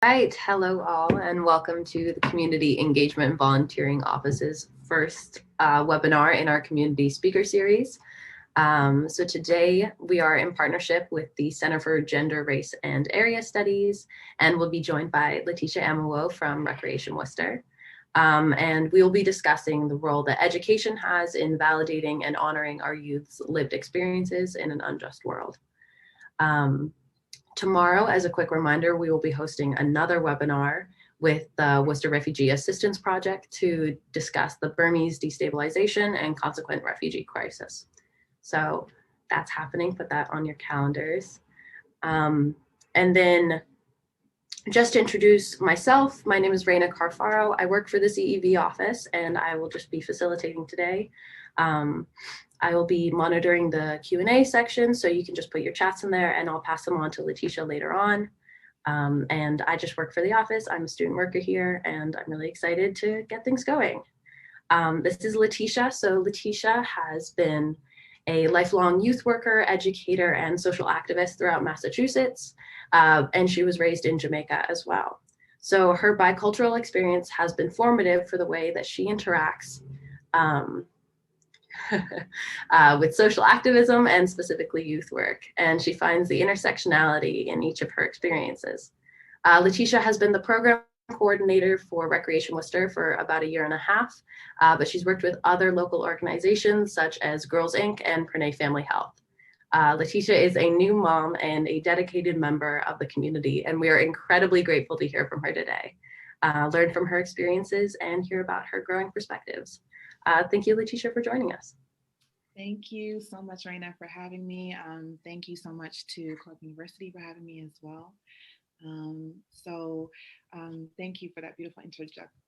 Right, hello all, and welcome to the Community Engagement Volunteering Office's first webinar in our community speaker series. So today we are in partnership with the Center for Gender, Race, and Area Studies, and we'll be joined by Letisha Amuwo from Recreation Worcester. And we will be discussing the role that education has in validating and honoring our youth's lived experiences in an unjust world. Tomorrow, as a quick reminder, we will be hosting another webinar with the Worcester Refugee Assistance Project to discuss the Burmese destabilization and consequent refugee crisis. So that's happening, put that on your calendars. And then just to introduce myself, my name is Reina Carfaro. I work for the CEV office and I will just be facilitating today. I will be monitoring the Q&A section, so you can just put your chats in there and I'll pass them on to Letisha later on. And I just work for the office. I'm a student worker here and I'm really excited to get things going. This is Letisha. So Letisha has been a lifelong youth worker, educator, and social activist throughout Massachusetts. And she was raised in Jamaica as well. So her bicultural experience has been formative for the way that she interacts with social activism and specifically youth work. And she finds the intersectionality in each of her experiences. Letisha has been the program coordinator for Recreation Worcester for about 1.5 years, but she's worked with other local organizations such as Girls Inc. and Pranay Family Health. Letisha is a new mom and a dedicated member of the community, and we are incredibly grateful to hear from her today, learn from her experiences, and hear about her growing perspectives. Thank you, Letisha, for joining us. Thank you so much, Raina, for having me. Thank you so much to Clark University for having me as well. Thank you for that beautiful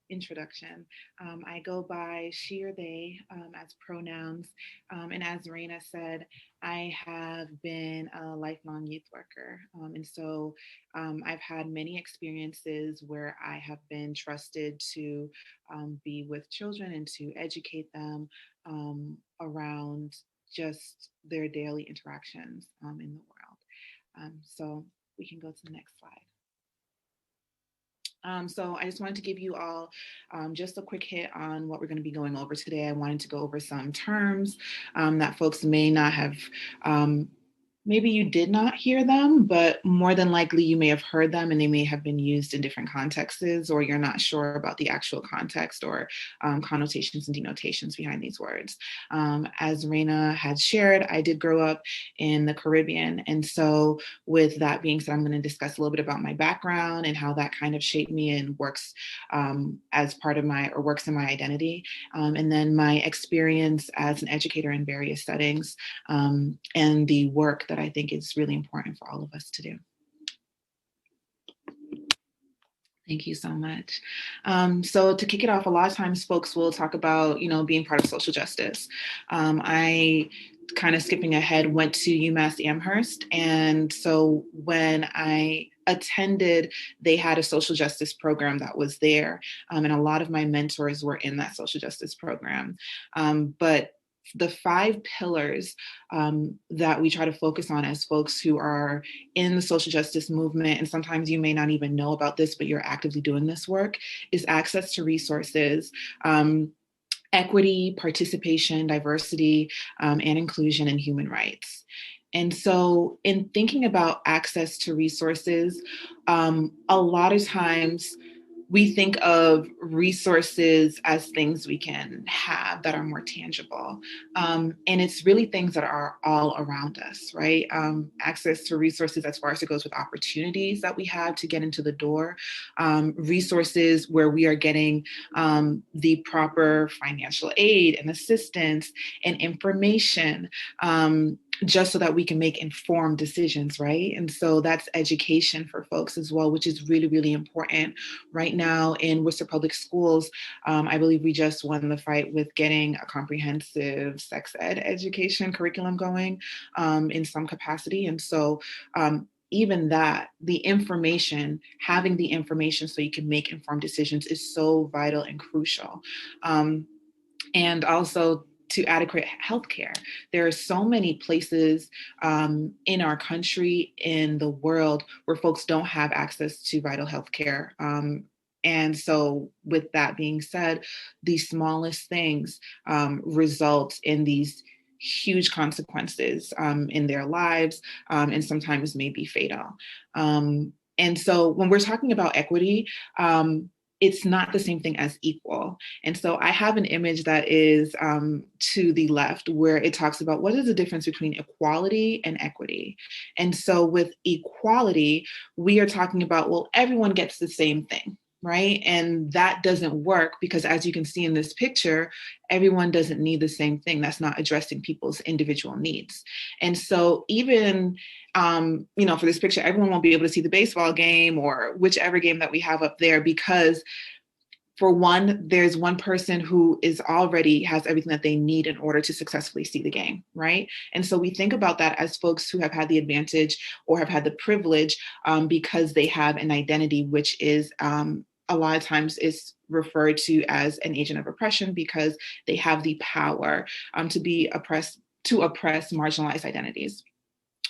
introduction. I go by she or they as pronouns. And as Raina said, I have been a lifelong youth worker. I've had many experiences where I have been trusted to be with children and to educate them around just their daily interactions in the world. So we can go to the next slide. So I just wanted to give you all just a quick hit on what we're going to be going over today. I wanted to go over some terms that folks may not have maybe you did not hear them, but more than likely you may have heard them and they may have been used in different contexts, or you're not sure about the actual context or connotations and denotations behind these words. As Reina had shared, I did grow up in the Caribbean. And so with that being said, I'm going to discuss a little bit about my background and how that kind of shaped me and works as part of works in my identity. And then my experience as an educator in various settings and the work that I think is really important for all of us to do. Thank you so much. So to kick it off, a lot of times folks will talk about, being part of social justice. I kind of skipping ahead, went to UMass Amherst. And so when I attended, they had a social justice program that was there. And a lot of my mentors were in that social justice program. But the 5 pillars that we try to focus on as folks who are in the social justice movement, and sometimes you may not even know about this, but you're actively doing this work, is access to resources, equity, participation, diversity, and inclusion, and human rights. And so in thinking about access to resources, a lot of times we think of resources as things we can have that are more tangible. And it's really things that are all around us, right? Access to resources as far as it goes with opportunities that we have to get into the door, resources where we are getting the proper financial aid and assistance and information, just so that we can make informed decisions, right? And so that's education for folks as well, which is really, really important. Right now in Worcester Public Schools, I believe we just won the fight with getting a comprehensive sex ed education curriculum going in some capacity. And so even that, the information, having the information so you can make informed decisions is so vital and crucial. And also to adequate healthcare. There are so many places in our country, in the world, where folks don't have access to vital healthcare. And so with that being said, the smallest things result in these huge consequences in their lives, and sometimes may be fatal. And so when we're talking about equity, it's not the same thing as equal. And so I have an image that is to the left, where it talks about what is the difference between equality and equity. And so with equality, we are talking about, well, everyone gets the same thing, right? And that doesn't work, because as you can see in this picture, everyone doesn't need the same thing. That's not addressing people's individual needs. And so even, for this picture, everyone won't be able to see the baseball game or whichever game that we have up there, because for one, there's one person who is already has everything that they need in order to successfully see the game, right? And so we think about that as folks who have had the advantage or have had the privilege because they have an identity, which is a lot of times is referred to as an agent of oppression, because they have the power to oppress marginalized identities.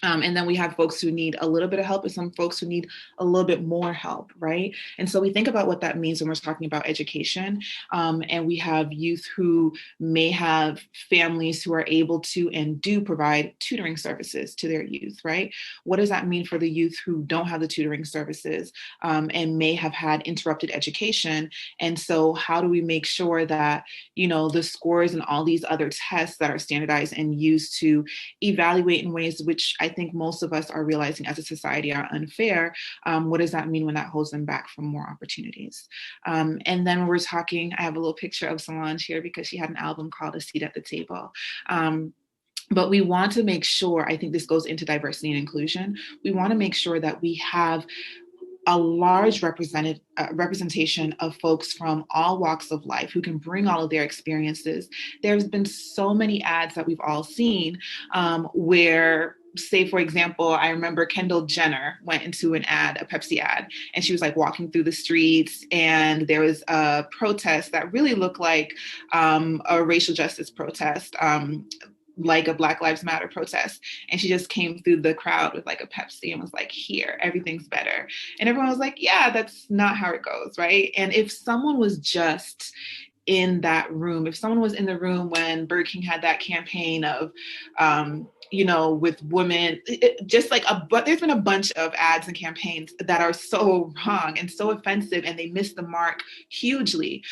And then we have folks who need a little bit of help and some folks who need a little bit more help, right? And so we think about what that means when we're talking about education. And we have youth who may have families who are able to and do provide tutoring services to their youth, right? What does that mean for the youth who don't have the tutoring services and may have had interrupted education? And so how do we make sure that, the scores and all these other tests that are standardized and used to evaluate in ways which I think most of us are realizing as a society are unfair, what does that mean when that holds them back from more opportunities? And then when we're talking, I have a little picture of Solange here because she had an album called A Seat at the Table. But we want to make sure, I think this goes into diversity and inclusion, we want to make sure that we have a large representation of folks from all walks of life who can bring all of their experiences. There's been so many ads that we've all seen where, say, for example, I remember Kendall Jenner went into an ad, a Pepsi ad, and she was like walking through the streets, and there was a protest that really looked like a racial justice protest, like a Black Lives Matter protest. And she just came through the crowd with like a Pepsi and was like, here, everything's better. And everyone was like, yeah, that's not how it goes, right? And if someone was just in that room, if someone was in the room when Burger King had that campaign of, with women, but there's been a bunch of ads and campaigns that are so wrong and so offensive, and they miss the mark hugely.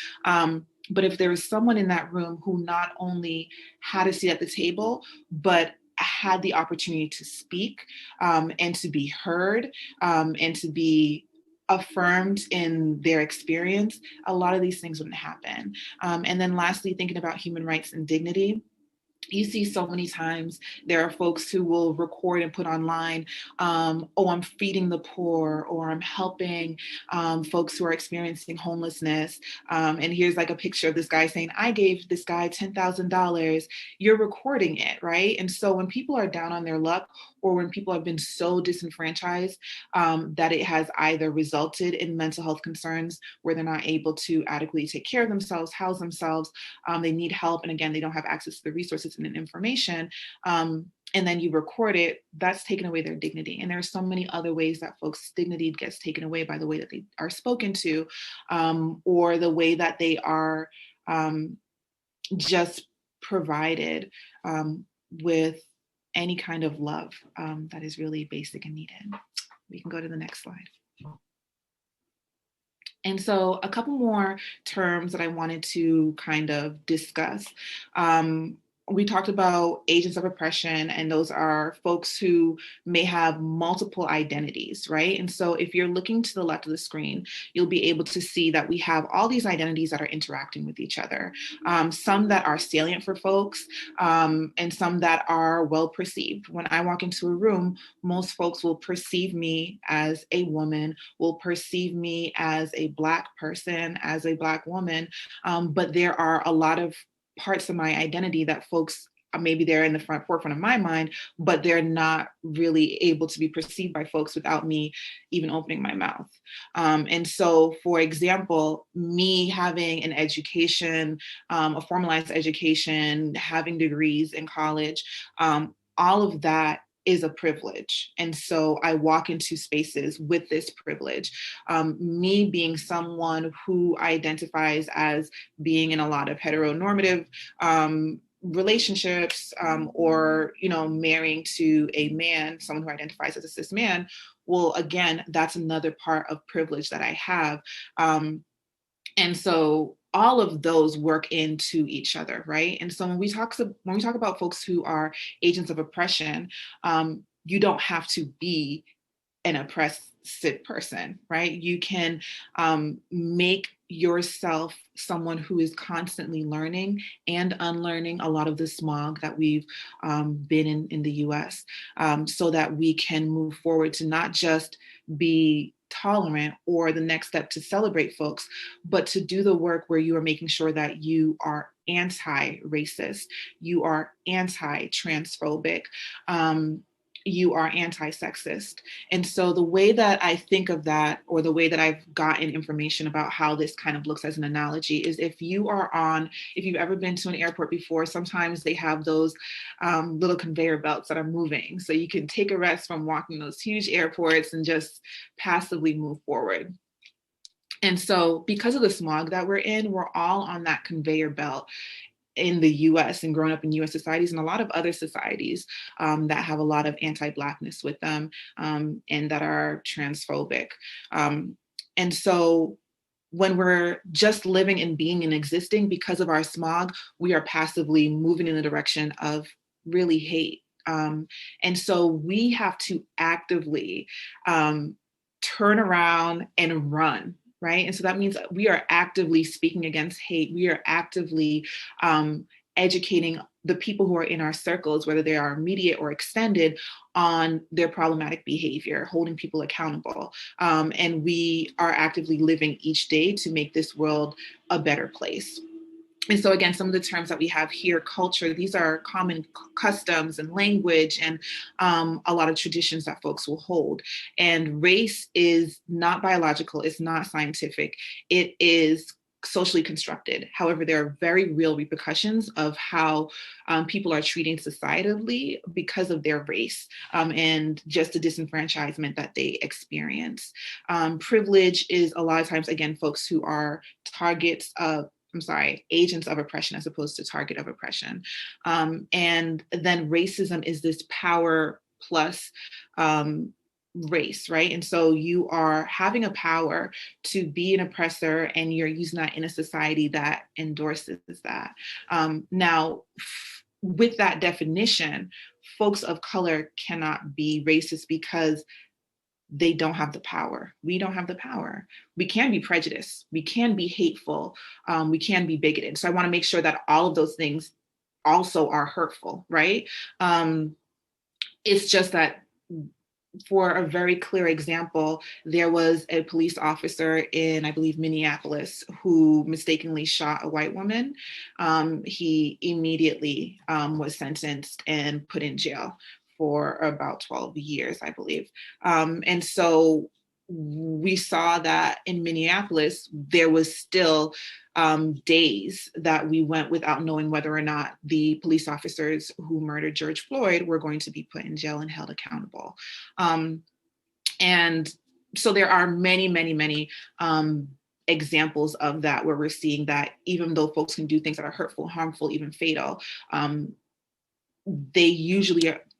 But if there was someone in that room who not only had a seat at the table, but had the opportunity to speak and to be heard and to be affirmed in their experience, a lot of these things wouldn't happen. And then lastly, thinking about human rights and dignity. You see so many times there are folks who will record and put online, I'm feeding the poor, or I'm helping folks who are experiencing homelessness. And here's like a picture of this guy saying, I gave this guy $10,000. You're recording it, right? And so when people are down on their luck, or when people have been so disenfranchised that it has either resulted in mental health concerns where they're not able to adequately take care of themselves, house themselves, they need help, and again, they don't have access to the resources and information, and then you record it, that's taken away their dignity. And there are so many other ways that folks' dignity gets taken away by the way that they are spoken to, or the way that they are just provided with any kind of love that is really basic and needed. We can go to the next slide. And so a couple more terms that I wanted to kind of discuss. We talked about agents of oppression, and those are folks who may have multiple identities, right? And so if you're looking to the left of the screen, you'll be able to see that we have all these identities that are interacting with each other. Some that are salient for folks, and some that are well perceived. When I walk into a room, most folks will perceive me as a woman, will perceive me as a Black person, as a Black woman, but there are a lot of parts of my identity that folks maybe they're in the forefront of my mind, but they're not really able to be perceived by folks without me even opening my mouth. And so, for example, me having an education, a formalized education, having degrees in college, all of that is a privilege. And so I walk into spaces with this privilege. Me being someone who identifies as being in a lot of heteronormative relationships, or, marrying to a man, someone who identifies as a cis man, well, again, that's another part of privilege that I have. And so all of those work into each other, right? And so when we talk about folks who are agents of oppression, you don't have to be an oppressed person, right? You can make yourself someone who is constantly learning and unlearning a lot of the smog that we've been in the US, so that we can move forward to not just be tolerant or the next step to celebrate folks, but to do the work where you are making sure that you are anti-racist, you are anti-transphobic, you are anti-sexist. And so the way that I think of that, or the way that I've gotten information about how this kind of looks as an analogy, is if you've ever been to an airport before, sometimes they have those little conveyor belts that are moving. So you can take a rest from walking those huge airports and just passively move forward. And so because of the smog that we're in, we're all on that conveyor belt in the US and growing up in US societies and a lot of other societies that have a lot of anti-Blackness with them, and that are transphobic. And so when we're just living and being and existing because of our smog, we are passively moving in the direction of really hate. And so we have to actively turn around and run. Right. And so that means we are actively speaking against hate. We are actively educating the people who are in our circles, whether they are immediate or extended, on their problematic behavior, holding people accountable. And we are actively living each day to make this world a better place. And so again, some of the terms that we have here, culture, these are common customs and language and a lot of traditions that folks will hold. And race is not biological, it's not scientific, it is socially constructed. However, there are very real repercussions of how people are treating societally because of their race, and just the disenfranchisement that they experience. Privilege is a lot of times, again, folks who are agents of oppression as opposed to target of oppression. And then racism is this power plus race, right? And so you are having a power to be an oppressor and you're using that in a society that endorses that. Now, with that definition, folks of color cannot be racist because they don't have the power. We don't have the power. We can be prejudiced. We can be hateful. We can be bigoted. So I want to make sure that all of those things also are hurtful, right? It's just that, for a very clear example, there was a police officer in, I believe, Minneapolis, who mistakenly shot a white woman. He immediately was sentenced and put in jail for about 12 years, I believe. And so we saw that in Minneapolis, there was still days that we went without knowing whether or not the police officers who murdered George Floyd were going to be put in jail and held accountable. And so there are many, many, many examples of that, where we're seeing that even though folks can do things that are hurtful, harmful, even fatal,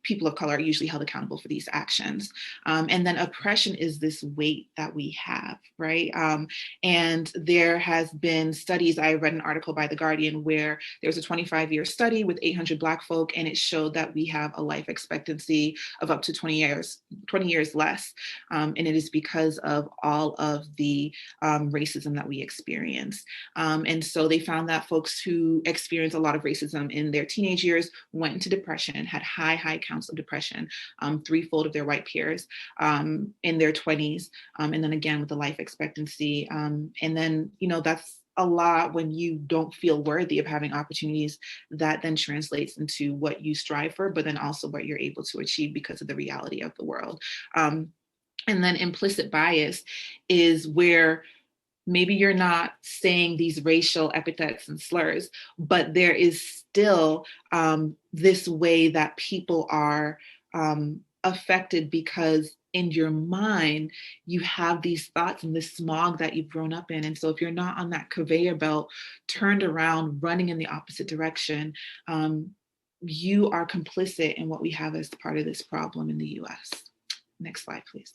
people of color are usually held accountable for these actions. And then oppression is this weight that we have, right? And there has been studies, I read an article by The Guardian where there was a 25-year study with 800 Black folk, and it showed that we have a life expectancy of up to 20 years less. And it is because of all of the racism that we experience. And so they found that folks who experience a lot of racism in their teenage years went into depression, had high counts of depression, threefold of their white peers in their 20s. And then again with the life expectancy. And then, that's a lot when you don't feel worthy of having opportunities that then translates into what you strive for, but then also what you're able to achieve because of the reality of the world. And then implicit bias is where maybe you're not saying these racial epithets and slurs, but there is still this way that people are affected because in your mind, you have these thoughts and this smog that you've grown up in. And so if you're not on that conveyor belt, turned around, running in the opposite direction, you are complicit in what we have as part of this problem in the US. Next slide, please.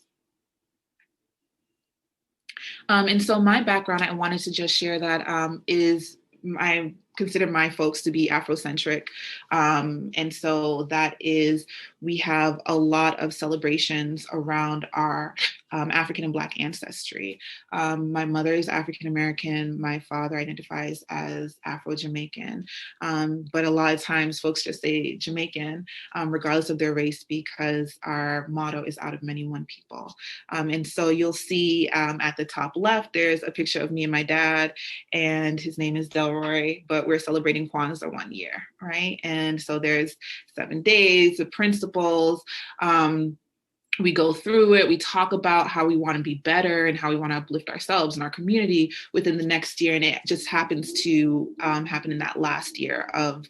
And so my background, I wanted to just share that is I consider my folks to be Afrocentric. And so that is, we have a lot of celebrations around our African and Black ancestry. My mother is African American. My father identifies as Afro-Jamaican. But a lot of times folks just say Jamaican, regardless of their race, because our motto is out of many, one people. And so you'll see at the top left, there's a picture of me and my dad, and his name is Delroy, but we're celebrating Kwanzaa 1 year, right? And so there's 7 days, the principles, we go through it, we talk about how we want to be better and how we want to uplift ourselves and our community within the next year. And it just happens to happen in that last year of,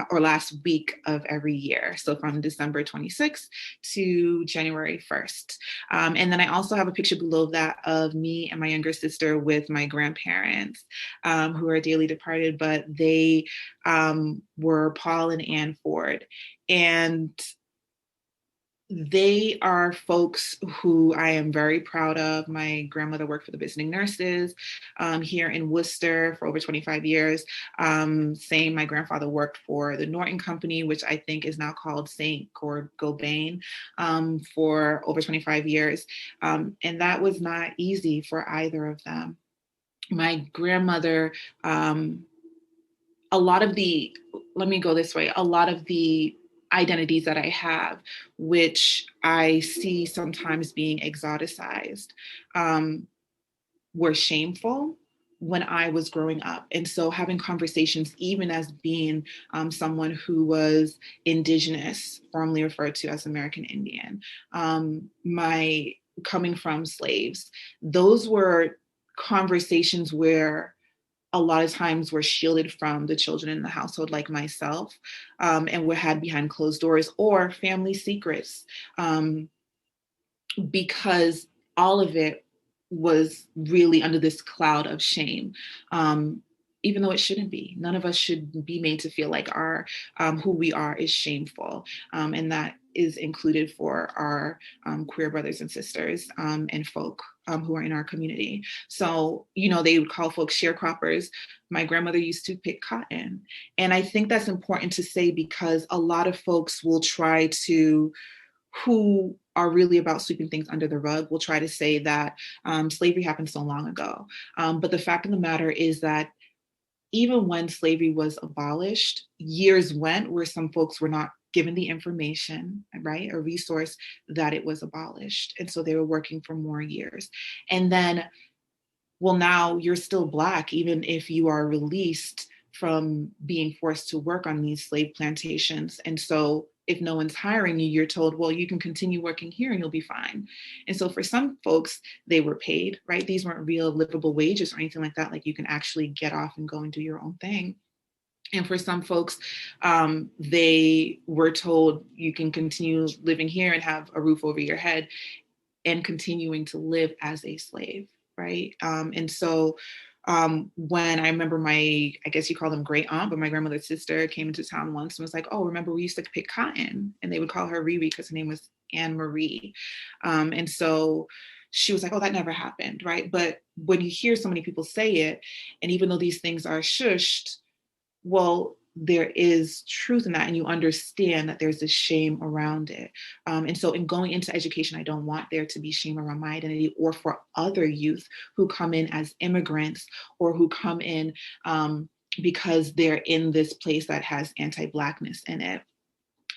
or last week of every year. So from December 26th to January 1st. And then I also have a picture below that of me and my younger sister with my grandparents who are dearly departed, but they were Paul and Ann Ford. And they are folks who I am very proud of. My grandmother worked for the visiting nurses here in Worcester for over 25 years. Same, my grandfather worked for the Norton Company, which I think is now called St. Gobain, for over 25 years. And that was not easy for either of them. My grandmother, a lot of the, let me go this way, a lot of the identities that I have, which I see sometimes being exoticized, were shameful when I was growing up. And so having conversations, even as being someone who was Indigenous, formerly referred to as American Indian, my coming from slaves, those were conversations where a lot of times we're shielded from the children in the household, like myself, and we're had behind closed doors or family secrets, because all of it was really under this cloud of shame. Even though it shouldn't be. None of us should be made to feel like our who we are is shameful. And that is included for our queer brothers and sisters and folk who are in our community. So, you know, they would call folks sharecroppers. My grandmother used to pick cotton. And I think that's important to say because a lot of folks will try to, who are really about sweeping things under the rug, will try to say that slavery happened so long ago. But the fact of the matter is that even when slavery was abolished, years went where some folks were not given the information, right, a resource that it was abolished. And so they were working for more years. And then, well, now you're still Black, even if you are released from being forced to work on these slave plantations. And so if no one's hiring you, you're told, well, you can continue working here and you'll be fine. And so for some folks, they were paid, right? These weren't real livable wages or anything like that. Like you can actually get off and go and do your own thing. And for some folks, they were told you can continue living here and have a roof over your head and continuing to live as a slave, right? And so when I remember my, I guess you call them great aunt, but my grandmother's sister came into town once and was like, oh, remember we used to pick cotton? And they would call her Riri because her name was Anne Marie. And so she was like, oh, that never happened, right? But when you hear so many people say it, and even though these things are shushed, well, there is truth in that, and you understand that there's this shame around it. And so in going into education, I don't want there to be shame around my identity or for other youth who come in as immigrants or who come in because they're in this place that has anti-Blackness in it.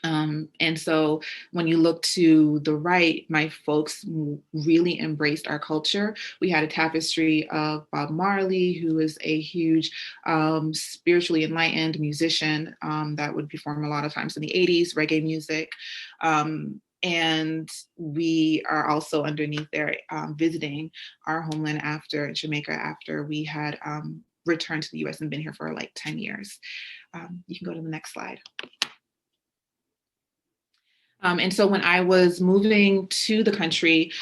And so when you look to the right, my folks really embraced our culture. We had a tapestry of Bob Marley, who is a huge spiritually enlightened musician that would perform a lot of times in the 80s, reggae music. And we are also underneath there visiting our homeland after Jamaica, after we had returned to the US and been here for like 10 years. You can go to the next slide. And so when I was moving to the country,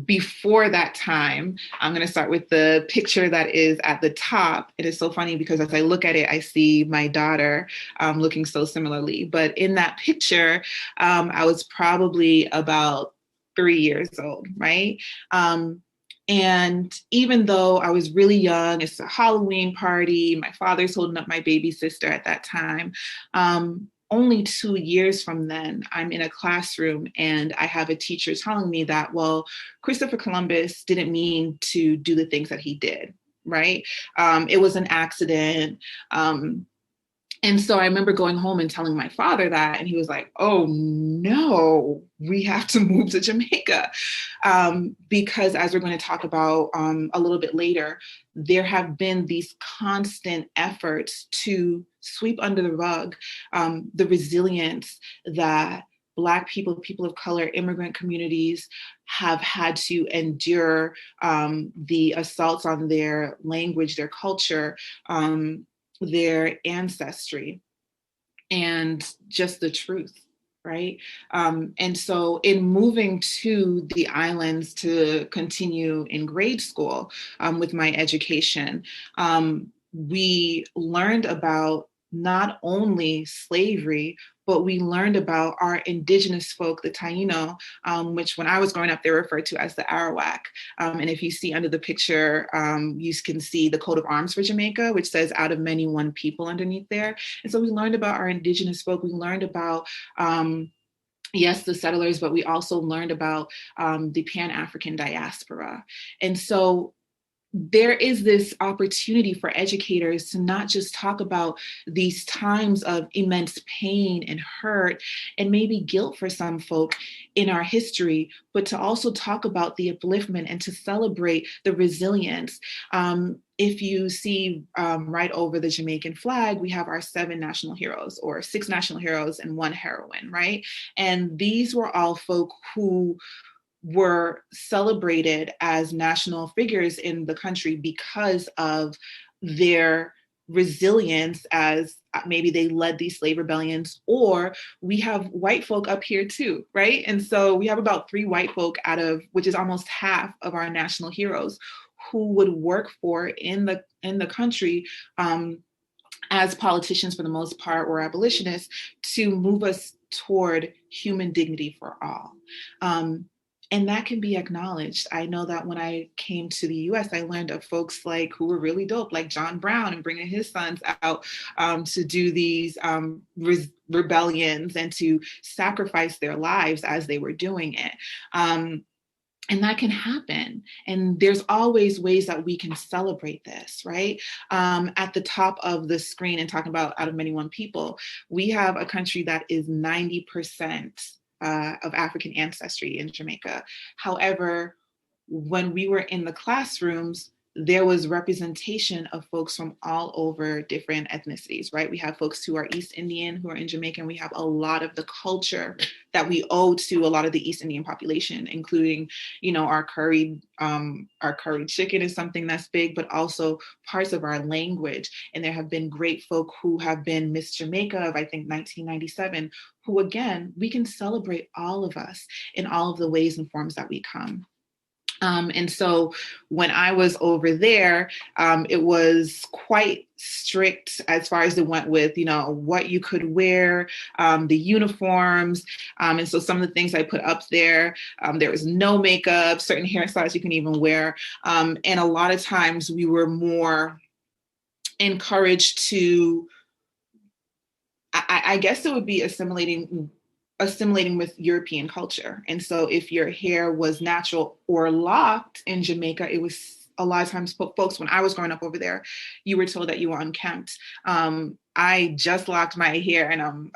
before that time, I'm going to start with the picture that is at the top. It is so funny because as I look at it, I see my daughter looking so similarly. But in that picture, I was probably about 3 years old, right? And even though I was really young, it's a Halloween party, my father's holding up my baby sister at that time. Only 2 years from then, I'm in a classroom and I have a teacher telling me that, well, Christopher Columbus didn't mean to do the things that he did, right? It was an accident. And so I remember going home and telling my father that, and he was like, oh no, we have to move to Jamaica. Because as we're going to talk about a little bit later, there have been these constant efforts to sweep under the rug the resilience that Black people, people of color, immigrant communities have had to endure, the assaults on their language, their culture, their ancestry, and just the truth, right? And so in moving to the islands to continue in grade school with my education, we learned about not only slavery, but we learned about our indigenous folk, the Taino, which when I was growing up, they were referred to as the Arawak. And if you see under the picture, you can see the coat of arms for Jamaica, which says out of many, one people underneath there. And so we learned about our indigenous folk. We learned about yes, the settlers, but we also learned about the Pan-African diaspora. And so there is this opportunity for educators to not just talk about these times of immense pain and hurt and maybe guilt for some folk in our history, but to also talk about the upliftment and to celebrate the resilience. If you see right over the Jamaican flag, we have our 7 national heroes, or 6 national heroes and 1 heroine, right? And these were all folk who were celebrated as national figures in the country because of their resilience, as maybe they led these slave rebellions, or we have white folk up here too, right? And so we have about 3 white folk out of, which is almost half of our national heroes, who would work for in the country as politicians for the most part, or abolitionists, to move us toward human dignity for all. And that can be acknowledged. I know that when I came to the US, I learned of folks like who were really dope, like John Brown, and bringing his sons out to do these rebellions and to sacrifice their lives as they were doing it. And that can happen. And there's always ways that we can celebrate this, right? At the top of the screen, and talking about out of many, one people, we have a country that is 90% of African ancestry in Jamaica. However, when we were in the classrooms, there was representation of folks from all over different ethnicities, right? We have folks who are East Indian, who are in Jamaica, and we have a lot of the culture that we owe to a lot of the East Indian population, including, you know, our curried chicken is something that's big, but also parts of our language. And there have been great folk who have been Miss Jamaica of, I think, 1997, who, again, we can celebrate all of us in all of the ways and forms that we come. And so when I was over there, it was quite strict as far as it went with, you know, what you could wear, the uniforms. And so some of the things I put up there, there was no makeup, certain hairstyles you can even wear. And a lot of times we were more encouraged to, I guess it would be assimilating with European culture. And so if your hair was natural or locked in Jamaica, it was a lot of times folks, when I was growing up over there, you were told that you were unkempt. I just locked my hair and I'm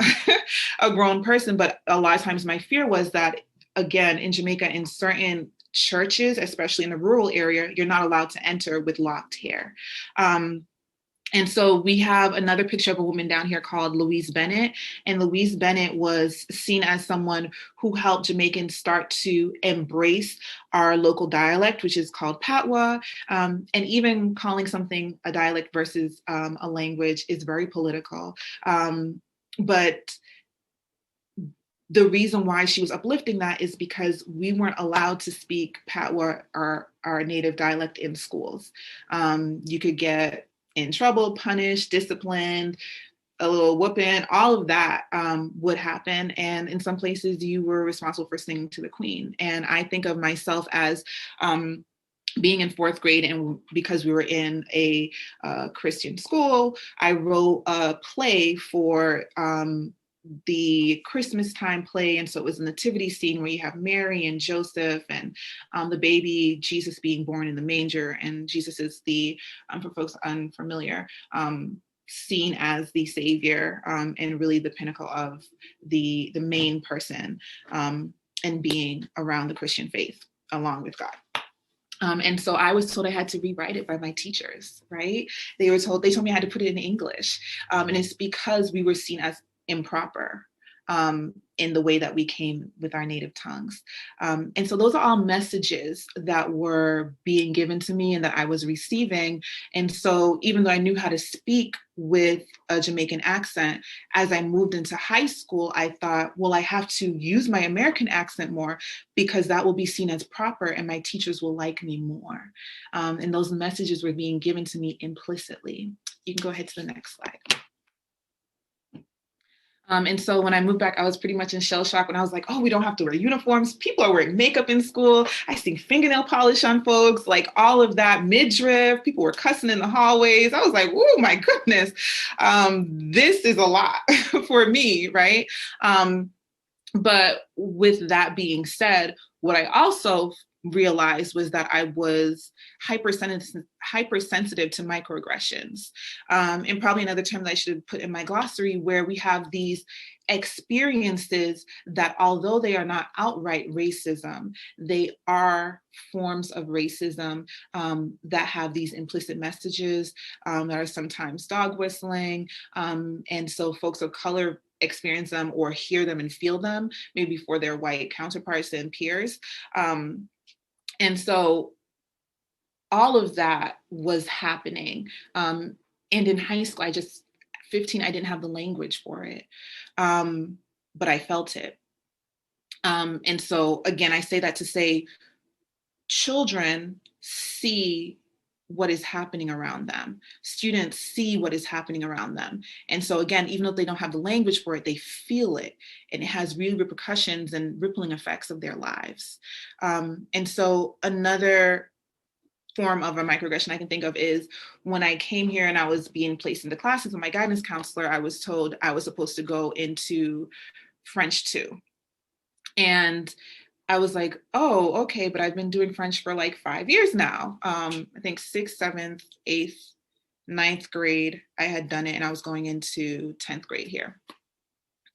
a grown person, but a lot of times my fear was that, again, in Jamaica, in certain churches, especially in the rural area, you're not allowed to enter with locked hair. And so we have another picture of a woman down here called Louise Bennett. And Louise Bennett was seen as someone who helped Jamaicans start to embrace our local dialect, which is called Patois. And even calling something a dialect versus a language is very political. But the reason why she was uplifting that is because we weren't allowed to speak Patois, our native dialect, in schools. You could get in trouble, punished, disciplined, a little whooping, all of that would happen. And in some places you were responsible for singing to the Queen. And I think of myself as being in fourth grade, and because we were in a Christian school, I wrote a play for the Christmas time play. And so it was a nativity scene where you have Mary and Joseph and the baby Jesus being born in the manger. And Jesus is the, for folks unfamiliar, seen as the savior and really the pinnacle of the main person and being around the Christian faith along with God. And so I was told I had to rewrite it by my teachers, right? They told me I had to put it in English. And it's because we were seen as improper in the way that we came with our native tongues. And so those are all messages that were being given to me and that I was receiving. And so even though I knew how to speak with a Jamaican accent, as I moved into high school, I thought, well, I have to use my American accent more because that will be seen as proper and my teachers will like me more. And those messages were being given to me implicitly. You can go ahead to the next slide. And so when I moved back, I was pretty much in shell shock when I was like, oh, we don't have to wear uniforms. People are wearing makeup in school. I see fingernail polish on folks, like all of that midriff. People were cussing in the hallways. I was like, oh my goodness, this is a lot for me, right? But with that being said, what I also realized was that I was hypersensitive to microaggressions. And probably another term that I should put in my glossary, where we have these experiences that, although they are not outright racism, they are forms of racism that have these implicit messages that are sometimes dog whistling. And so folks of color experience them or hear them and feel them maybe for their white counterparts and peers. And so all of that was happening. And in high school, 15, I didn't have the language for it, but I felt it. And so again, I say that to say children see what is happening around them. Students see what is happening around them. And so again, even though they don't have the language for it, they feel it. And it has real repercussions and rippling effects of their lives. And so another form of a microaggression I can think of is when I came here and I was being placed into classes with my guidance counselor, I was told I was supposed to go into French 2. And I was like, oh, okay, but I've been doing French for like 5 years now. I think 6th, 7th, 8th, 9th grade, I had done it and I was going into 10th grade here.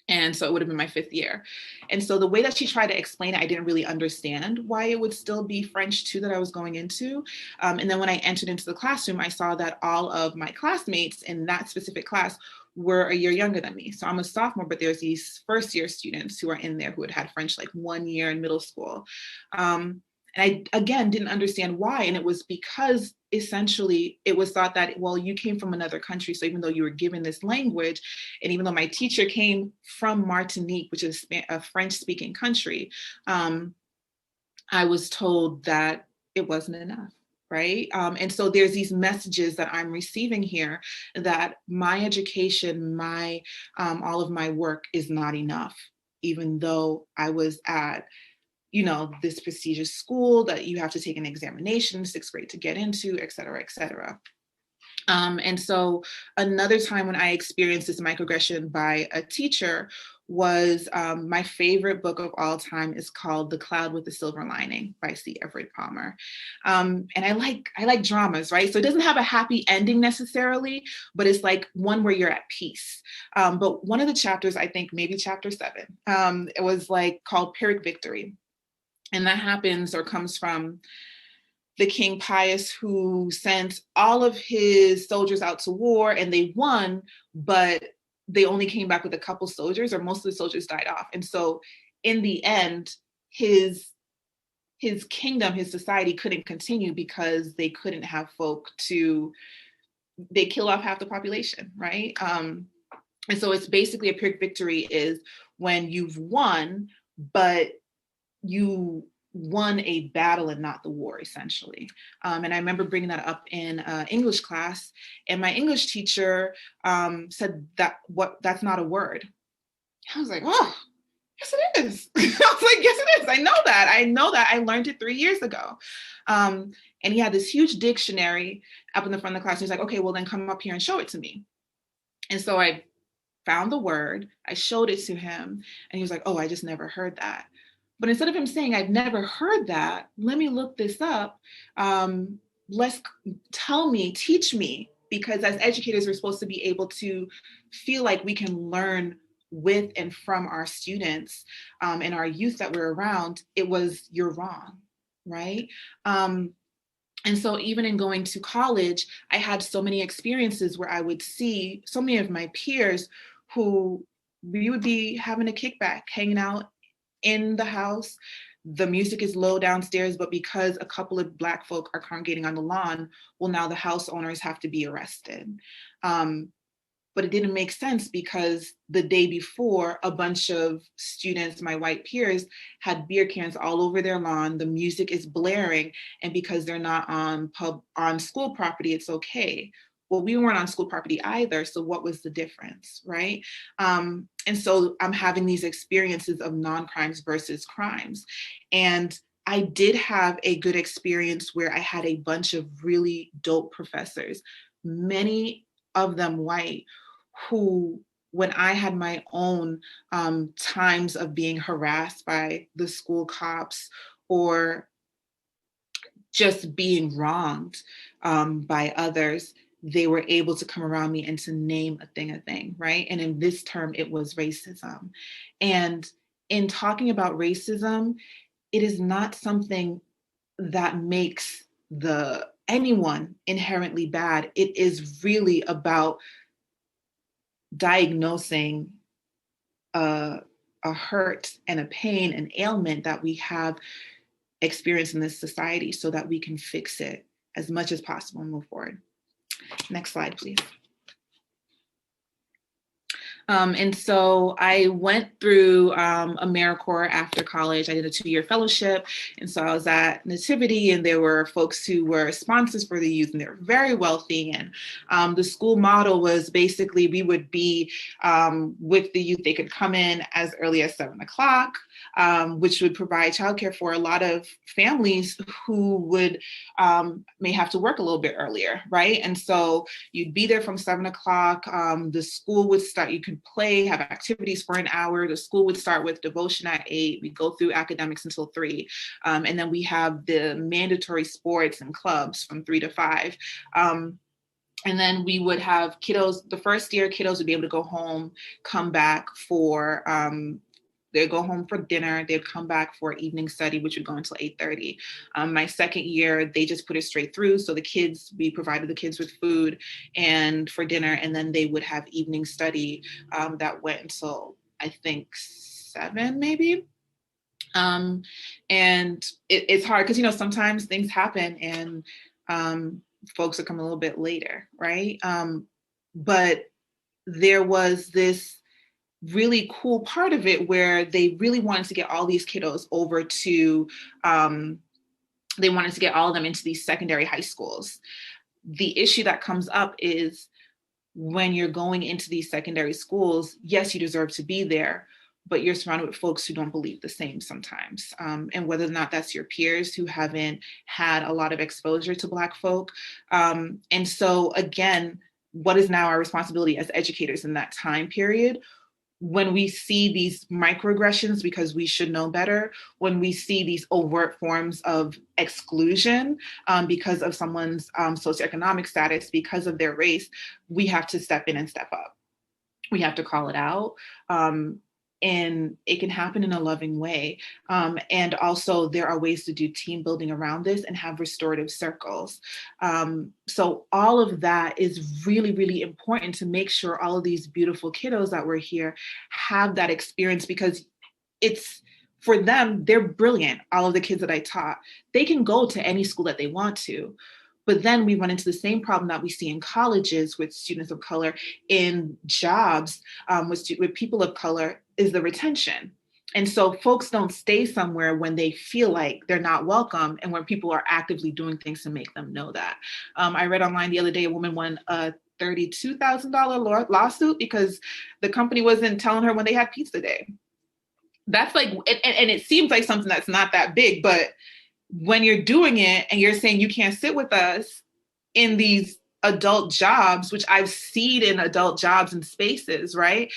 And so it would have been my 5th year. And so the way that she tried to explain it, I didn't really understand why it would still be French 2 that I was going into. And then when I entered into the classroom, I saw that all of my classmates in that specific class were a year younger than me. So I'm a sophomore, but there's these first year students who are in there who had French like 1 year in middle school. And I, again, didn't understand why. And it was because essentially it was thought that, well, you came from another country. So even though you were given this language, and even though my teacher came from Martinique, which is a French speaking country, I was told that it wasn't enough. Right. And so there's these messages that I'm receiving here that my education, all of my work is not enough, even though I was at, this prestigious school that you have to take an examination, 6th grade to get into, et cetera, et cetera. And so another time when I experienced this microaggression by a teacher was my favorite book of all time is called The Cloud with the Silver Lining by C. Everett Palmer. And I like dramas, right? So it doesn't have a happy ending necessarily, but it's like one where you're at peace. But one of the chapters, I think maybe chapter 7, it was like called Pyrrhic Victory. And that happens or comes from the King Pius, who sent all of his soldiers out to war and they won, but they only came back with a couple soldiers, or most of the soldiers died off. And so in the end, his kingdom, his society couldn't continue because they couldn't have folk they kill off half the population, right? And so it's basically a Pyrrhic victory is when you've won, but you won a battle and not the war, essentially. And I remember bringing that up in English class, and my English teacher said that's not a word. I was like, oh, yes it is. I was like, yes it is. I know that. I learned it 3 years ago. And he had this huge dictionary up in the front of the class. And he's like, okay, well then come up here and show it to me. And so I found the word, I showed it to him, and he was like, oh, I just never heard that. But instead of him saying, I've never heard that, let me look this up. Teach me, because as educators, we're supposed to be able to feel like we can learn with and from our students and our youth that we're around. It was, you're wrong, right? And so even in going to college, I had so many experiences where I would see so many of my peers who we would be having a kickback, hanging out in the house. The music is low downstairs, but because a couple of Black folk are congregating on the lawn, well, now the house owners have to be arrested. But it didn't make sense because the day before, a bunch of students, my white peers, had beer cans all over their lawn. The music is blaring, and because they're not on school property, it's okay. Well, we weren't on school property either, so what was the difference, right? And so I'm having these experiences of non-crimes versus crimes. And I did have a good experience where I had a bunch of really dope professors, many of them white, who, when I had my own times of being harassed by the school cops or just being wronged by others, they were able to come around me and to name a thing, right? And in this term, it was racism. And in talking about racism, it is not something that makes anyone inherently bad. It is really about diagnosing a hurt and a pain, an ailment that we have experienced in this society so that we can fix it as much as possible and move forward. Next slide, please. And so I went through AmeriCorps after college. I did a 2-year fellowship. And so I was at Nativity, and there were folks who were sponsors for the youth, and they were very wealthy. And the school model was basically we would be with the youth. They could come in as early as 7 o'clock, which would provide childcare for a lot of families who would may have to work a little bit earlier, right? And so you'd be there from 7 o'clock. The school would start, you could play, have activities for an hour. The school would start with devotion at 8. We go through academics until 3. And then we have the mandatory sports and clubs from 3 to 5. And then we would have kiddos, the first year kiddos would be able to go home, come back for, they'd go home for dinner, they'd come back for evening study, which would go until 8:30. My second year, they just put it straight through. So we provided the kids with food and for dinner, and then they would have evening study that went until, I think, 7 maybe. And it's hard because, sometimes things happen and folks are coming a little bit later, right? But there was this really cool part of it where they really wanted to get all these kiddos over to, they wanted to get all of them into these secondary high schools. The issue that comes up is when you're going into these secondary schools, yes, you deserve to be there, but you're surrounded with folks who don't believe the same sometimes. And whether or not that's your peers who haven't had a lot of exposure to Black folk. And so again, what is now our responsibility as educators in that time period? when we see these microaggressions because we should know better, when we see these overt forms of exclusion because of someone's socioeconomic status, because of their race, we have to step in and step up. We have to call it out. And it can happen in a loving way. And also there are ways to do team building around this and have restorative circles. So all of that is really, really important to make sure all of these beautiful kiddos that were here have that experience, because it's, for them, they're brilliant. All of the kids that I taught, they can go to any school that they want to. But then we run into the same problem that we see in colleges with students of color, in jobs with people of color, is the retention. And so folks don't stay somewhere when they feel like they're not welcome and when people are actively doing things to make them know that. I read online the other day, a woman won a $32,000 lawsuit because the company wasn't telling her when they had pizza day. That's like, and it seems like something that's not that big, but when you're doing it and you're saying you can't sit with us in these adult jobs, which I've seen in adult jobs and spaces, right?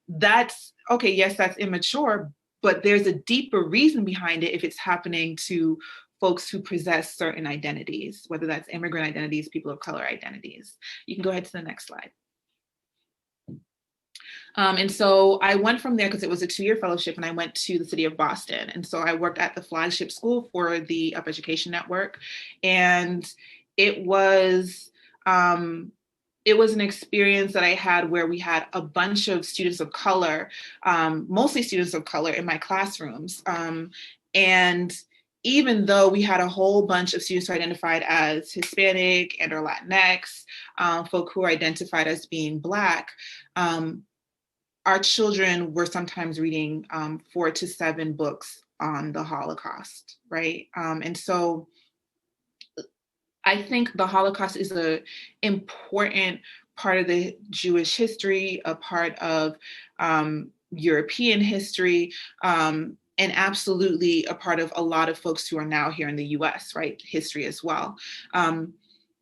That's okay. Yes, that's immature, but there's a deeper reason behind it if it's happening to folks who possess certain identities, whether that's immigrant identities, people of color identities. You can go ahead to the next slide. And so I went from there because it was a 2-year fellowship, and I went to the city of Boston. And so I worked at the flagship school for the Up Education Network. And it was an experience that I had where we had a bunch of students of color, mostly students of color in my classrooms. And even though we had a whole bunch of students who identified as Hispanic and or Latinx, folk who are identified as being Black, our children were sometimes reading 4 to 7 books on the Holocaust, right? And so I think the Holocaust is an important part of the Jewish history, a part of European history, and absolutely a part of a lot of folks who are now here in the US, right? History as well.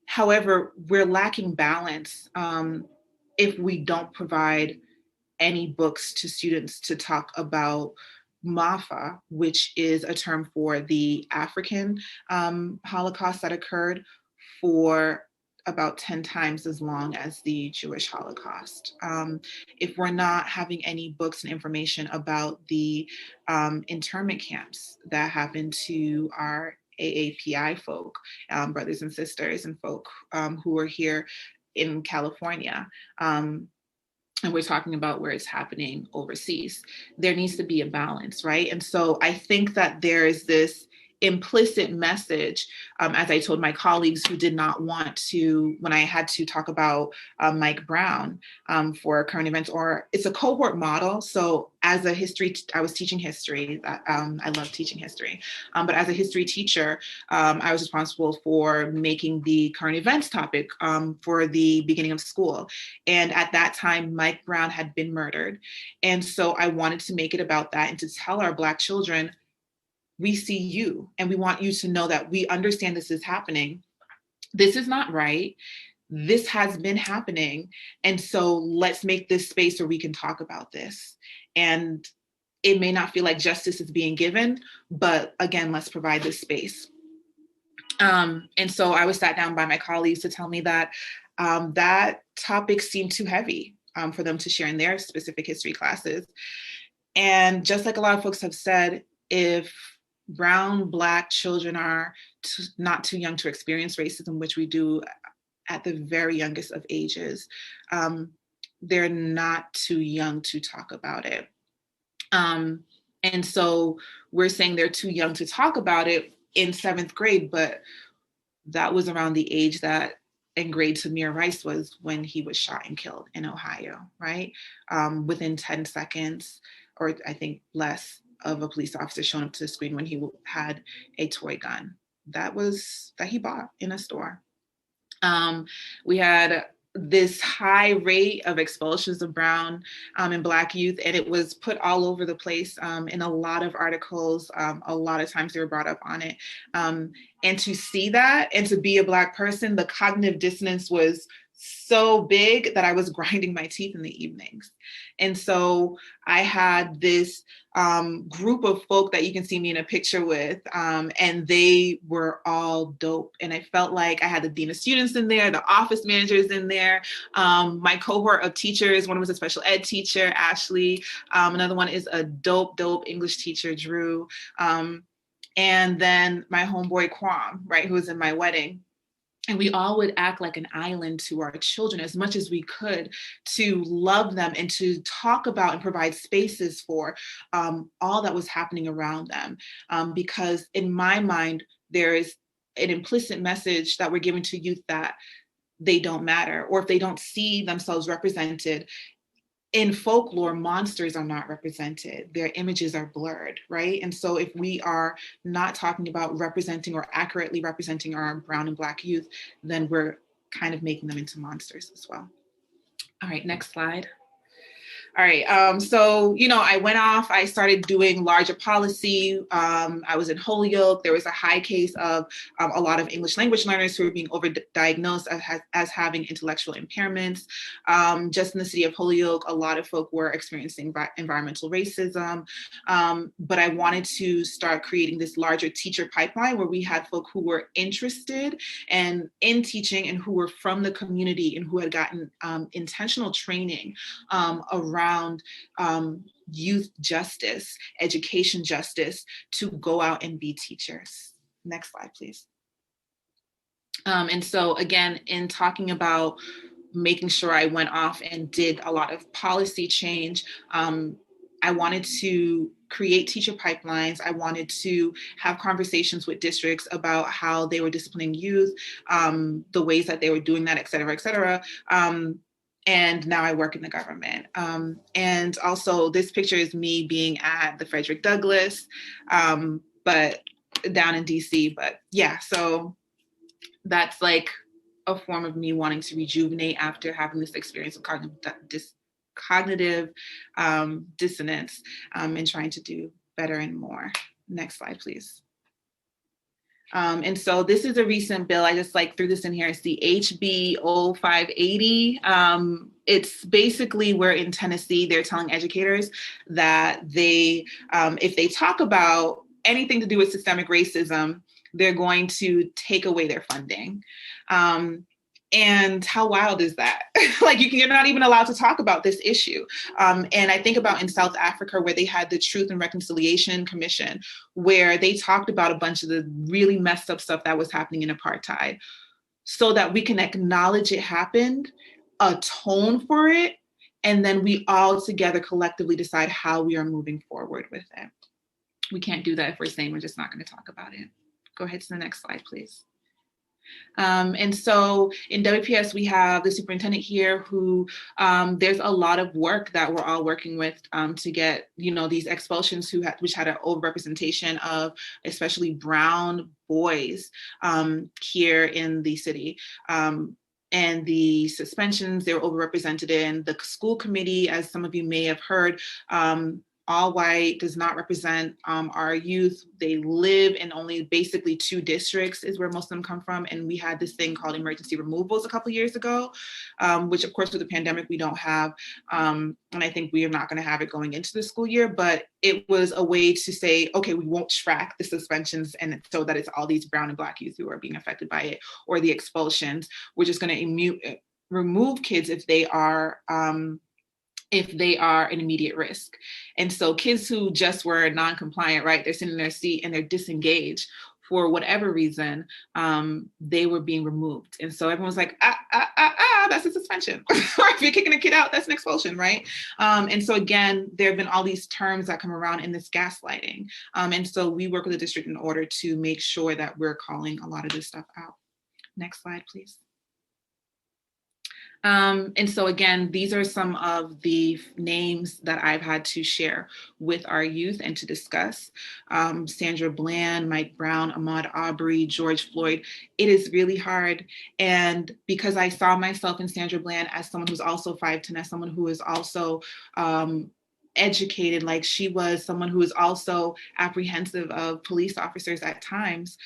However, we're lacking balance if we don't provide any books to students to talk about MAFA, which is a term for the African Holocaust that occurred for about 10 times as long as the Jewish Holocaust. If we're not having any books and information about the internment camps that happened to our AAPI folk, brothers and sisters and folk who are here in California, and we're talking about where it's happening overseas, there needs to be a balance, right? And so I think that there is this implicit message, as I told my colleagues who did not want to, when I had to talk about Mike Brown for current events, or it's a cohort model. So as a history, I was teaching history. I love teaching history. But as a history teacher, I was responsible for making the current events topic for the beginning of school. And at that time, Mike Brown had been murdered. And so I wanted to make it about that and to tell our Black children, we see you and we want you to know that we understand this is happening. This is not right. This has been happening. And so let's make this space where we can talk about this. And it may not feel like justice is being given, but again, let's provide this space. And so I was sat down by my colleagues to tell me that that topic seemed too heavy for them to share in their specific history classes. And just like a lot of folks have said, if brown, Black children are not too young to experience racism, which we do at the very youngest of ages, they're not too young to talk about it. And so we're saying they're too young to talk about it in 7th grade, but that was around the age that in grade Tamir Rice was when he was shot and killed in Ohio, right? Within 10 seconds, or I think less, of a police officer showing up to the screen when he had a toy gun that he bought in a store. We had this high rate of expulsions of brown and Black youth, and it was put all over the place in a lot of articles. A lot of times they were brought up on it. And to see that and to be a Black person, the cognitive dissonance was so big that I was grinding my teeth in the evenings. And so I had this group of folk that you can see me in a picture with, and they were all dope. And I felt like I had the dean of students in there, the office managers in there, my cohort of teachers. One was a special ed teacher, Ashley. Another one is a dope English teacher, Drew. And then my homeboy, Kwam, right, who was in my wedding. And we all would act like an island to our children as much as we could, to love them and to talk about and provide spaces for all that was happening around them. Because in my mind, there is an implicit message that we're giving to youth that they don't matter, or if they don't see themselves represented in folklore, monsters are not represented. Their images are blurred, right? And so if we are not talking about representing or accurately representing our brown and Black youth, then we're kind of making them into monsters as well. All right, next slide. All right, so, I went off, I started doing larger policy. I was in Holyoke. There was a high case of a lot of English language learners who were being overdiagnosed as having intellectual impairments. Just in the city of Holyoke, a lot of folk were experiencing environmental racism. But I wanted to start creating this larger teacher pipeline where we had folk who were interested and in teaching and who were from the community and who had gotten intentional training around youth justice, education justice, to go out and be teachers. Next slide, please. And so again, in talking about making sure I went off and did a lot of policy change, I wanted to create teacher pipelines. I wanted to have conversations with districts about how they were disciplining youth, the ways that they were doing that, et cetera, et cetera. And now I work in the government. And also this picture is me being at the Frederick Douglass, but down in DC. But yeah, so that's like a form of me wanting to rejuvenate after having this experience of cognitive dissonance, and trying to do better and more. Next slide, please. And so this is a recent bill. I just threw this in here. It's the HB 0580. It's basically where in Tennessee, they're telling educators that they, if they talk about anything to do with systemic racism, they're going to take away their funding. And how wild is that? You're not even allowed to talk about this issue. And I think about in South Africa, where they had the Truth and Reconciliation Commission, where they talked about a bunch of the really messed up stuff that was happening in apartheid, so that we can acknowledge it happened, atone for it, and then we all together collectively decide how we are moving forward with it. We can't do that if we're saying we're just not going to talk about it. Go ahead to the next slide, please. And so in WPS, we have the superintendent here who there's a lot of work that we're all working with to get, these expulsions which had an overrepresentation of especially brown boys here in the city. And the suspensions, they were overrepresented in the school committee, as some of you may have heard. All white does not represent our youth. They live in only basically 2 districts is where most of them come from. And we had this thing called emergency removals a couple of years ago, which of course with the pandemic we don't have. And I think we are not gonna have it going into the school year, but it was a way to say, okay, we won't track the suspensions and so that it's all these brown and Black youth who are being affected by it, or the expulsions. We're just gonna remove kids if they are an immediate risk. And so kids who just were non-compliant, right, they're sitting in their seat and they're disengaged for whatever reason, they were being removed. And so everyone's like, that's a suspension. Or if you're kicking a kid out, that's an expulsion, right? And so again, there have been all these terms that come around in this gaslighting. And so we work with the district in order to make sure that we're calling a lot of this stuff out. Next slide, please. And so again, these are some of the names that I've had to share with our youth and to discuss. Sandra Bland, Mike Brown, Ahmaud Arbery, George Floyd. It is really hard. And because I saw myself in Sandra Bland as someone who's also 5'10", as someone who is also educated, like she was, someone who is also apprehensive of police officers at times,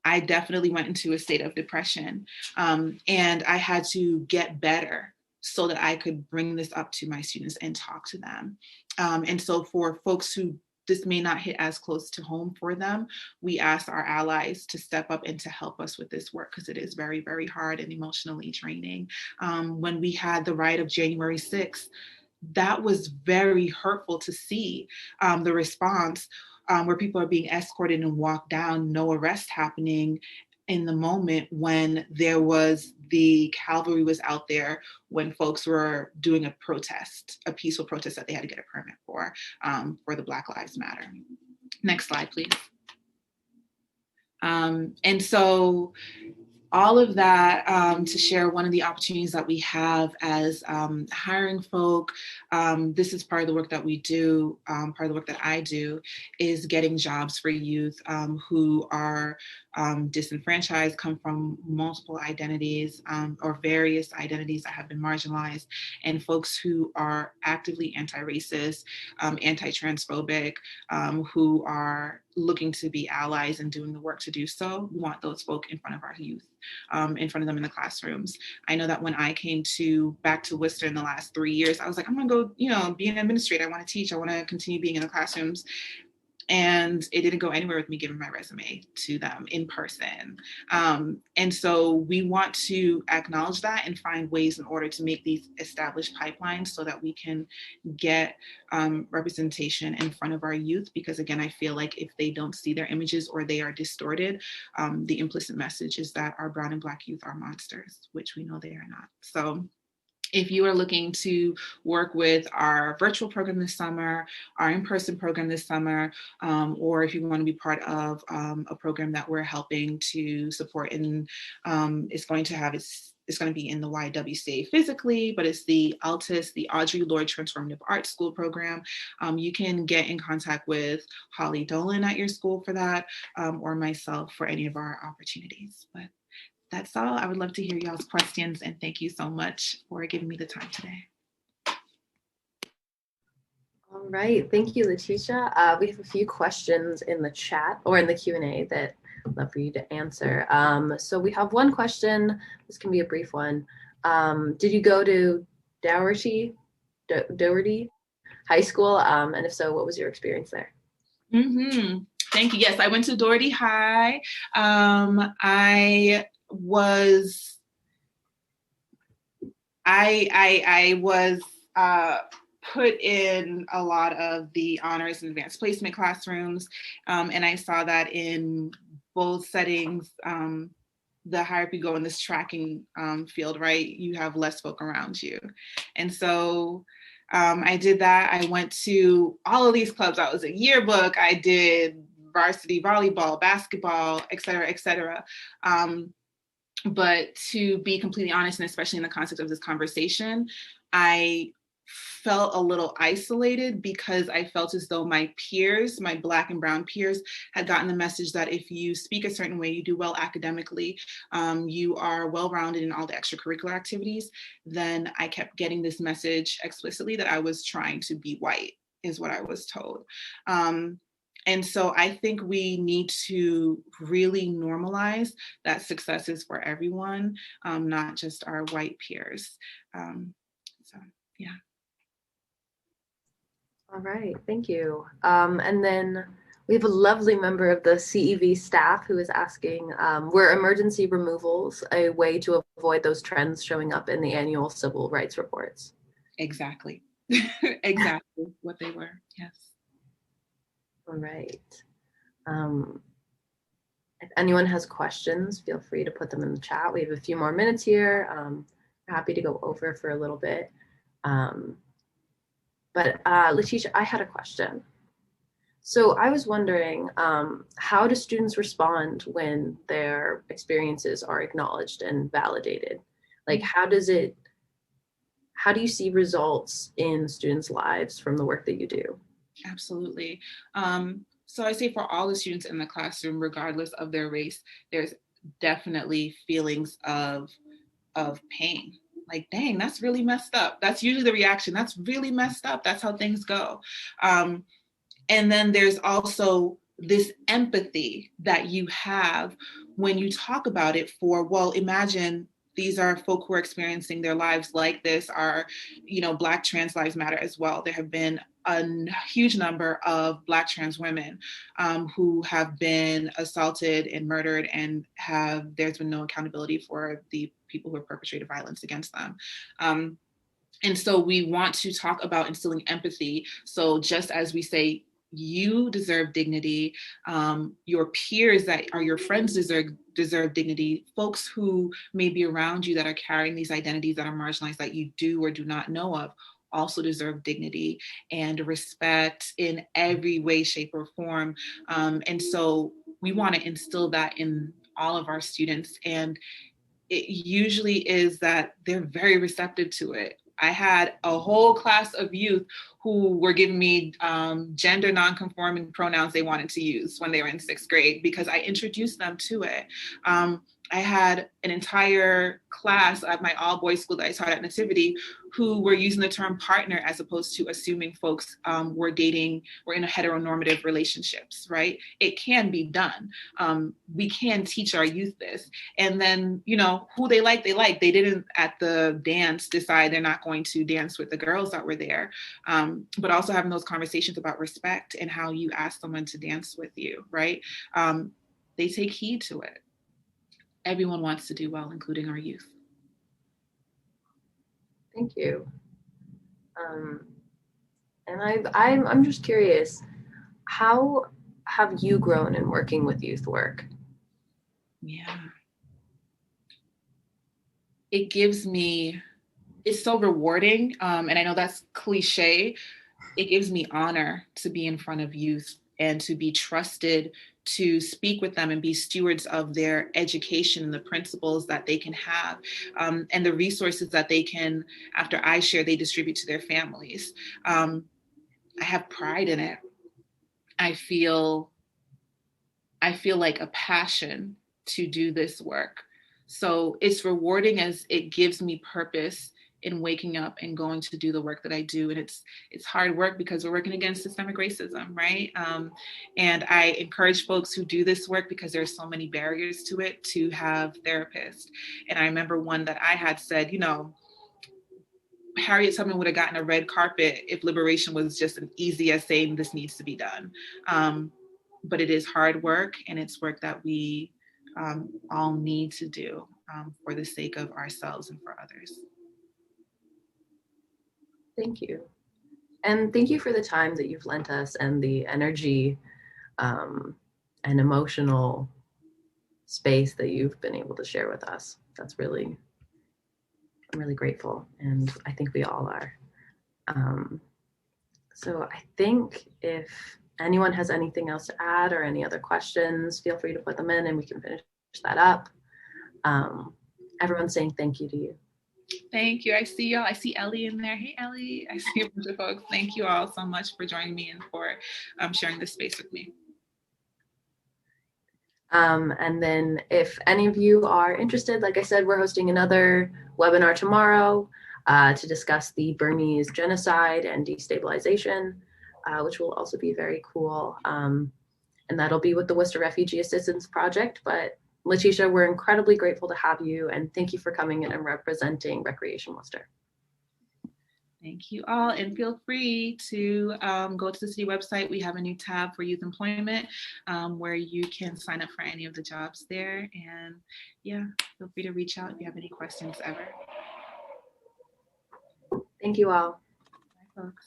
I definitely went into a state of depression, and I had to get better so that I could bring this up to my students and talk to them. And so for folks who this may not hit as close to home for them, we asked our allies to step up and to help us with this work, because it is very, very hard and emotionally draining. When we had the riot of January 6th, that was very hurtful to see, the response, where people are being escorted and walked down, no arrest happening in the moment when there was the cavalry was out there, when folks were doing a protest, a peaceful protest that they had to get a permit for the Black Lives Matter. Next slide, please. And so all of that, to share one of the opportunities that we have as hiring folk. This is part of the work that we do. Part of the work that I do is getting jobs for youth who are disenfranchised, come from multiple identities or various identities that have been marginalized, and folks who are actively anti-racist, anti-transphobic, who are looking to be allies and doing the work to do so. We want those folk in front of our youth, in front of them in the classrooms. I know that when I came back to Worcester in the last 3 years, I was like, I'm gonna go, be an administrator. I want to teach. I want to continue being in the classrooms. And it didn't go anywhere with me giving my resume to them in person. And so we want to acknowledge that and find ways in order to make these established pipelines so that we can get representation in front of our youth. Because again, I feel like if they don't see their images or they are distorted, the implicit message is that our Brown and Black youth are monsters, which we know they are not. So if you are looking to work with our virtual program this summer, our in-person program this summer, or if you want to be part of a program that we're helping to support, and it's going to be in the YWCA physically, but it's the ALTIS, the Audre Lorde Transformative Arts School program. You can get in contact with Holly Dolan at your school for that, or myself for any of our opportunities. But that's all. I would love to hear y'all's questions, and thank you so much for giving me the time today. All right, thank you, Letisha. We have a few questions in the chat or in the Q&A that I'd love for you to answer. So we have one question. This can be a brief one. Did you go to Doherty High School? And if so, what was your experience there? Mm-hmm. Thank you. Yes, I went to Doherty High. I was put in a lot of the honors and advanced placement classrooms, and I saw that in both settings. The higher up you go in this tracking field, right, you have less folk around you. And so I did that. I went to all of these clubs. I was a yearbook. I did varsity volleyball, basketball, et cetera, et cetera. But to be completely honest, and especially in the context of this conversation, I felt a little isolated because I felt as though my peers, my Black and Brown peers, had gotten the message that if you speak a certain way, you do well academically, you are well-rounded in all the extracurricular activities. Then I kept getting this message explicitly that I was trying to be white, is what I was told. And so I think we need to really normalize that success is for everyone, not just our white peers. So, yeah. All right, thank you. And then we have a lovely member of the CEV staff who is asking, were emergency removals a way to avoid those trends showing up in the annual civil rights reports? Exactly. Exactly what they were, yes. All right. If anyone has questions, feel free to put them in the chat. We have a few more minutes here. Happy to go over for a little bit. But Letisha, I had a question. So I was wondering, how do students respond when their experiences are acknowledged and validated? Like, how do you see results in students' lives from the work that you do? Absolutely. So I say for all the students in the classroom, regardless of their race, there's definitely feelings of pain. Like, dang, that's really messed up. That's usually the reaction. That's really messed up. That's how things go. And then there's also this empathy that you have when you talk about it for, well, imagine these are folk who are experiencing their lives like this, are, Black trans lives matter as well. There have been a huge number of Black trans women who have been assaulted and murdered, and there's been no accountability for the people who have perpetrated violence against them. And so we want to talk about instilling empathy. So just as we say, you deserve dignity, your peers that are your friends deserve dignity, folks who may be around you that are carrying these identities that are marginalized that you do or do not know of also deserve dignity and respect in every way, shape, or form. And so we want to instill that in all of our students. And it usually is that they're very receptive to it. I had a whole class of youth who were giving me gender nonconforming pronouns they wanted to use when they were in 6th grade because I introduced them to it. I had an entire class at my all boys school that I taught at Nativity who were using the term partner as opposed to assuming folks were in a heteronormative relationships, right? It can be done. We can teach our youth this. And then, who they like. They didn't at the dance decide they're not going to dance with the girls that were there. But also having those conversations about respect and how you ask someone to dance with you, right? They take heed to it. Everyone wants to do well, including our youth. Thank you. And I'm just curious, how have you grown in working with youth work? Yeah. It's so rewarding. And I know that's cliche. It gives me honor to be in front of youth and to be trusted to speak with them and be stewards of their education and the principles that they can have, and the resources that they can, after I share, they distribute to their families. I have pride in it. I feel like a passion to do this work. So it's rewarding as it gives me purpose in waking up and going to do the work that I do. And it's hard work because we're working against systemic racism, right? And I encourage folks who do this work, because there's so many barriers to it, to have therapists. And I remember one that I had said, Harriet Tubman would have gotten a red carpet if liberation was just as easy as saying this needs to be done. But it is hard work, and it's work that we all need to do for the sake of ourselves and for others. Thank you. And thank you for the time that you've lent us and the energy and emotional space that you've been able to share with us. I'm really grateful, and I think we all are. So I think if anyone has anything else to add or any other questions, feel free to put them in and we can finish that up. Everyone's saying thank you to you. Thank you. I see y'all. I see Ellie in there. Hey, Ellie. I see a bunch of folks. Thank you all so much for joining me and for sharing this space with me. And then if any of you are interested, like I said, we're hosting another webinar tomorrow to discuss the Burmese genocide and destabilization, which will also be very cool. And that'll be with the Worcester Refugee Assistance Project. But Letisha, we're incredibly grateful to have you, and thank you for coming in and representing Recreation Worcester. Thank you all, and feel free to go to the city website. We have a new tab for youth employment where you can sign up for any of the jobs there. And yeah, feel free to reach out if you have any questions ever. Thank you all. Bye, folks.